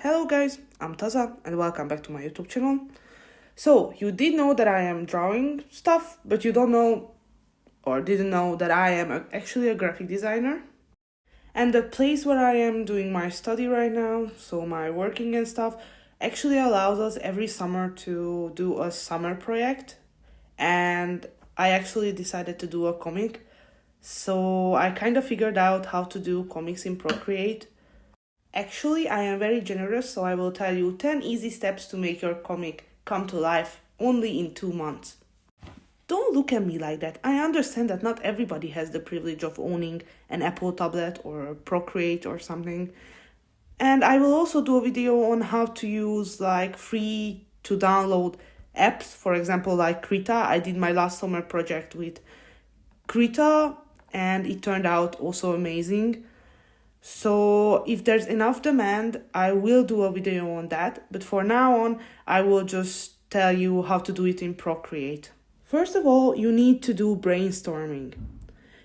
Hello guys, I'm Taza and welcome back to my YouTube channel. So, you did know that I am drawing stuff, but you don't know or didn't know that I am actually a graphic designer. And the place where I am doing my study right now, so my working and stuff, actually allows us every summer to do a summer project. And I actually decided to do a comic. So I kind of figured out how to do comics in Procreate. Actually, I am very generous, so I will tell you 10 easy steps to make your comic come to life only in 2 months. Don't look at me like that. I understand that not everybody has the privilege of owning an Apple tablet or a Procreate or something. And I will also do a video on how to use like free to download apps, for example, like Krita. I did my last summer project with Krita and it turned out also amazing. So if there's enough demand, I will do a video on that. But for now on, I will just tell you how to do it in Procreate. First of all, you need to do brainstorming.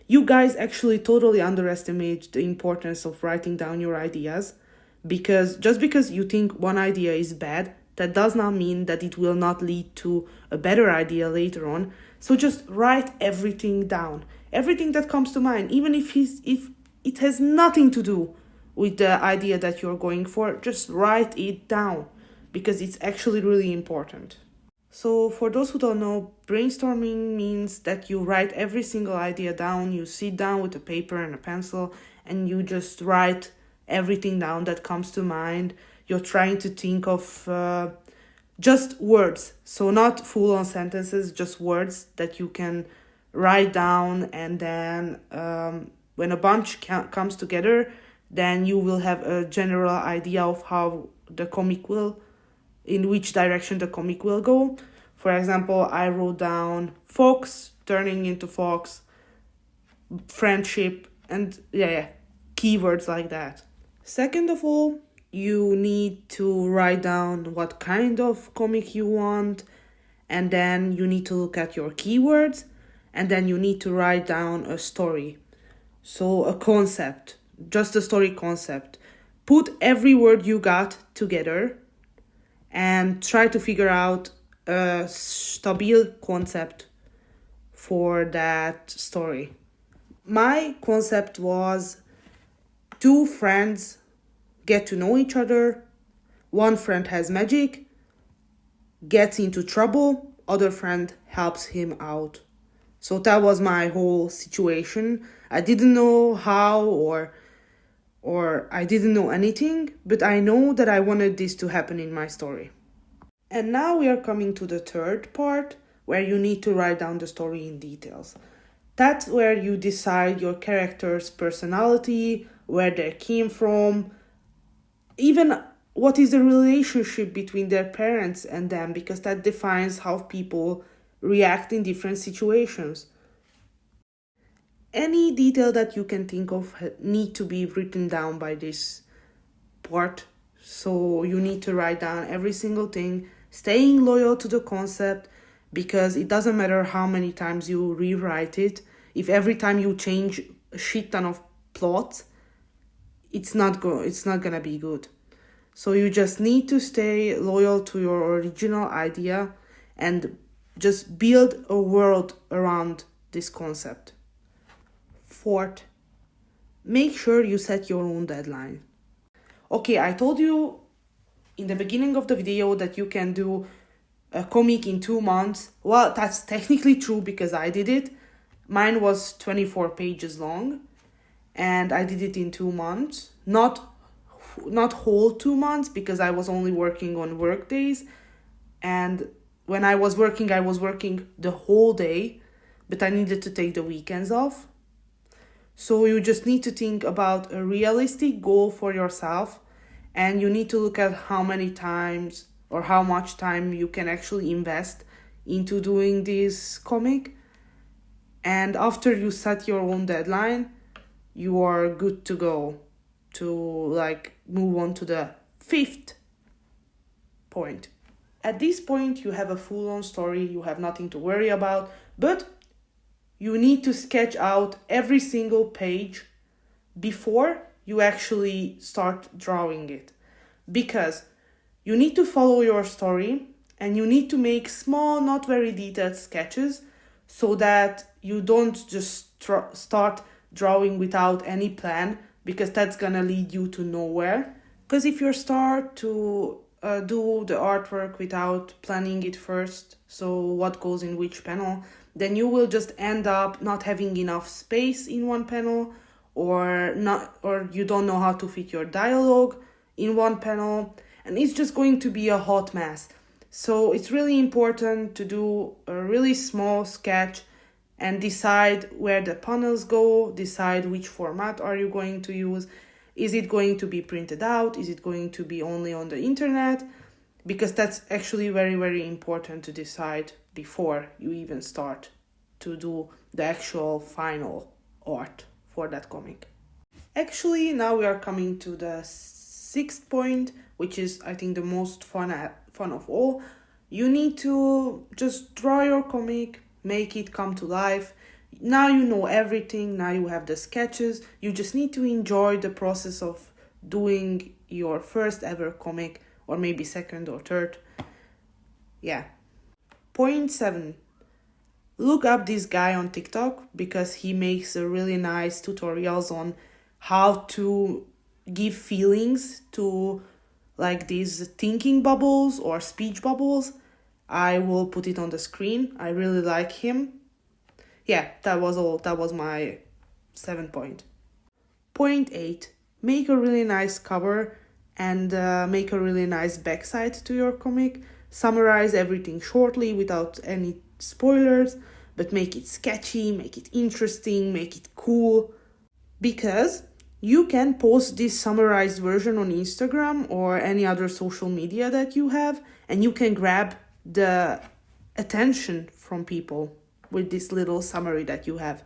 You guys actually totally underestimate the importance of writing down your ideas, because just because you think one idea is bad, that does not mean that it will not lead to a better idea later on. So just write everything down. Everything that comes to mind, even if it has nothing to do with the idea that you're going for, just write it down because it's actually really important. So for those who don't know, brainstorming means that you write every single idea down, you sit down with a paper and a pencil and you just write everything down that comes to mind. You're trying to think of just words, so not full-on sentences, just words that you can write down, and then when a bunch comes together, then you will have a general idea of how the comic will, in which direction the comic will go. For example, I wrote down fox turning into fox, friendship, and keywords like that. Second of all, you need to write down what kind of comic you want, and then you need to look at your keywords, and then you need to write down a story. So a concept, just a story concept. Put every word you got together and try to figure out a stable concept for that story. My concept was two friends get to know each other, one friend has magic, gets into trouble, other friend helps him out. So that was my whole situation. I didn't know how or I didn't know anything, but I know that I wanted this to happen in my story. And now we are coming to the third part, where you need to write down the story in details. That's where you decide your character's personality, where they came from, even what is the relationship between their parents and them, because that defines how people react in different situations. Any detail that you can think of need to be written down by this part. So you need to write down every single thing, staying loyal to the concept, because it doesn't matter how many times you rewrite it. If every time you change a shit ton of plots, it's not gonna be good. So you just need to stay loyal to your original idea and just build a world around this concept. Fourth, make sure you set your own deadline. Okay, I told you in the beginning of the video that you can do a comic in 2 months. Well, that's technically true because I did it. Mine was 24 pages long and I did it in 2 months. Not whole 2 months, because I was only working on work days, and when I was working the whole day, but I needed to take the weekends off. So you just need to think about a realistic goal for yourself, and you need to look at how many times or how much time you can actually invest into doing this comic. And after you set your own deadline, you are good to go to move on to the fifth point. At this point, you have a full-on story, you have nothing to worry about, but you need to sketch out every single page before you actually start drawing it. because you need to follow your story and you need to make small, not very detailed sketches so that you don't just start drawing without any plan, because that's gonna lead you to nowhere. Because if you start to do the artwork without planning it first, so what goes in which panel, then you will just end up not having enough space in one panel, or you don't know how to fit your dialogue in one panel, and it's just going to be a hot mess. So it's really important to do a really small sketch and decide where the panels go, decide which format are you going to use. Is it going to be printed out? Is it going to be only on the internet? Because that's actually very, very important to decide before you even start to do the actual final art for that comic. Actually, now we are coming to the 6th point, which is, I think, the most fun of all. You need to just draw your comic, make it come to life. Now you know everything, now you have the sketches. You just need to enjoy the process of doing your first ever comic, or maybe second or third. Yeah. Point 7. Look up this guy on TikTok, because he makes a really nice tutorials on how to give feelings to like these thinking bubbles or speech bubbles. I will put it on the screen. I really like him. Yeah, that was all. That was my 7th point. Point 8. Make a really nice cover and make a really nice backside to your comic. Summarize everything shortly without any spoilers, but make it sketchy, make it interesting, make it cool. Because you can post this summarized version on Instagram or any other social media that you have, and you can grab the attention from people with this little summary that you have.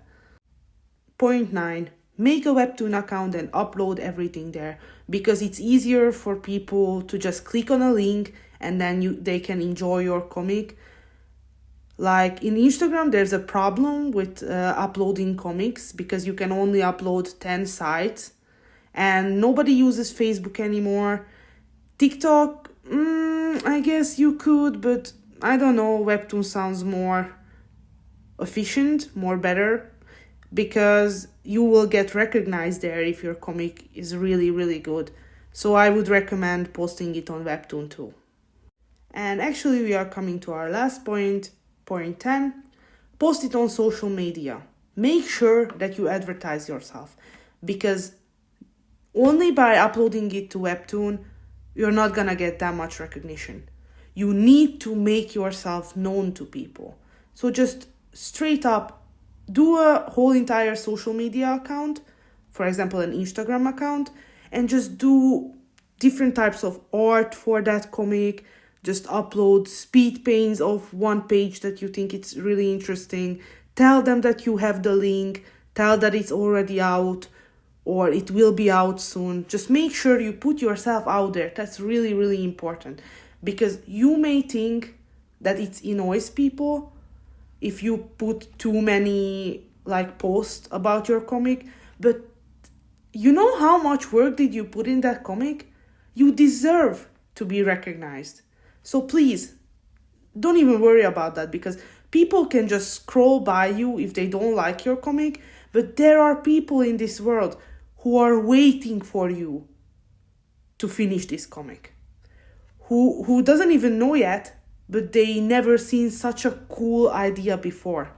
Point 9. Make a webtoon account and upload everything there, because it's easier for people to just click on a link and then they can enjoy your comic. Like in Instagram, there's a problem with uploading comics, because you can only upload 10 sites, and nobody uses Facebook anymore. TikTok, I guess you could, but I don't know, webtoon sounds more efficient, more better, because you will get recognized there if your comic is really, really good. So I would recommend posting it on webtoon too. And actually we are coming to our last point, point 10. Post it on social media. Make sure that you advertise yourself, because only by uploading it to webtoon, you're not gonna get that much recognition. You need to make yourself known to people. So just straight up, do a whole entire social media account, for example, an Instagram account, and just do different types of art for that comic. Just upload speed paints of one page that you think it's really interesting. Tell them that you have the link. Tell that it's already out or it will be out soon. Just make sure you put yourself out there. That's really, really important, because you may think that it annoys people if you put too many posts about your comic, but you know how much work did you put in that comic? You deserve to be recognized. So please, don't even worry about that, because people can just scroll by you if they don't like your comic, but there are people in this world who are waiting for you to finish this comic, who doesn't even know yet, but they never seen such a cool idea before.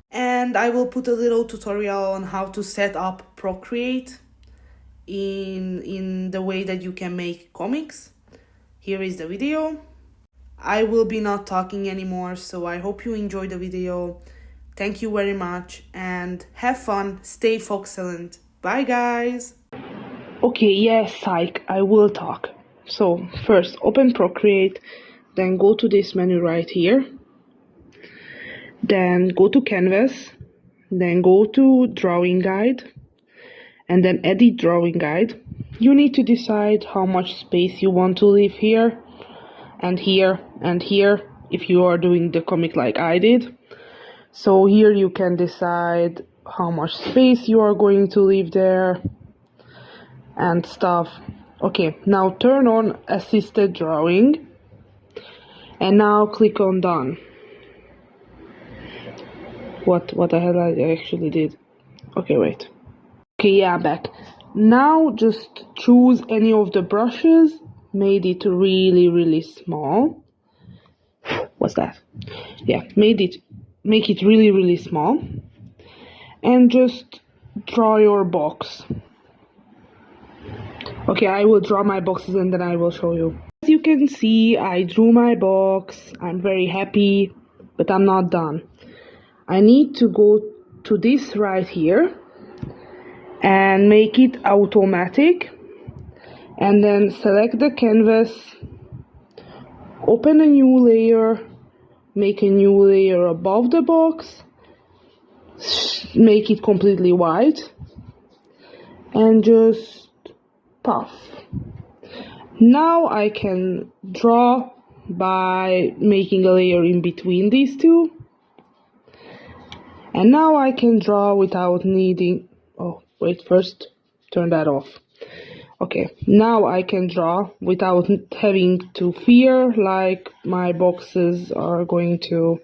And I will put a little tutorial on how to set up Procreate in the way that you can make comics. Here is the video. I will be not talking anymore, so I hope you enjoyed the video. Thank you very much and have fun. Stay foxcellent. Bye guys. Okay, yes, psych, I will talk. So first open Procreate, then go to this menu right here, then go to canvas, then go to drawing guide, and then edit drawing guide. You need to decide how much space you want to leave here and here and here if you are doing the comic like I did. So here you can decide how much space you are going to leave there and stuff. Okay, now turn on assisted drawing and now click on done. What the hell I actually did? Okay, wait. Okay, yeah, back. Now just choose any of the brushes, made it really small. What's that? Yeah, make it really small, and just draw your box. Okay, I will draw my boxes and then I will show you. As you can see, I drew my box. I'm very happy, but I'm not done. I need to go to this right here and make it automatic, and then select the canvas, open a new layer, make a new layer above the box, make it completely white, and just puff. Now I can draw by making a layer in between these two, and now I can draw without needing, oh wait, first turn that off. Okay, now I can draw without having to fear like my boxes are going to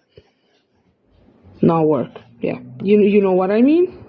not work. Yeah, you know what I mean?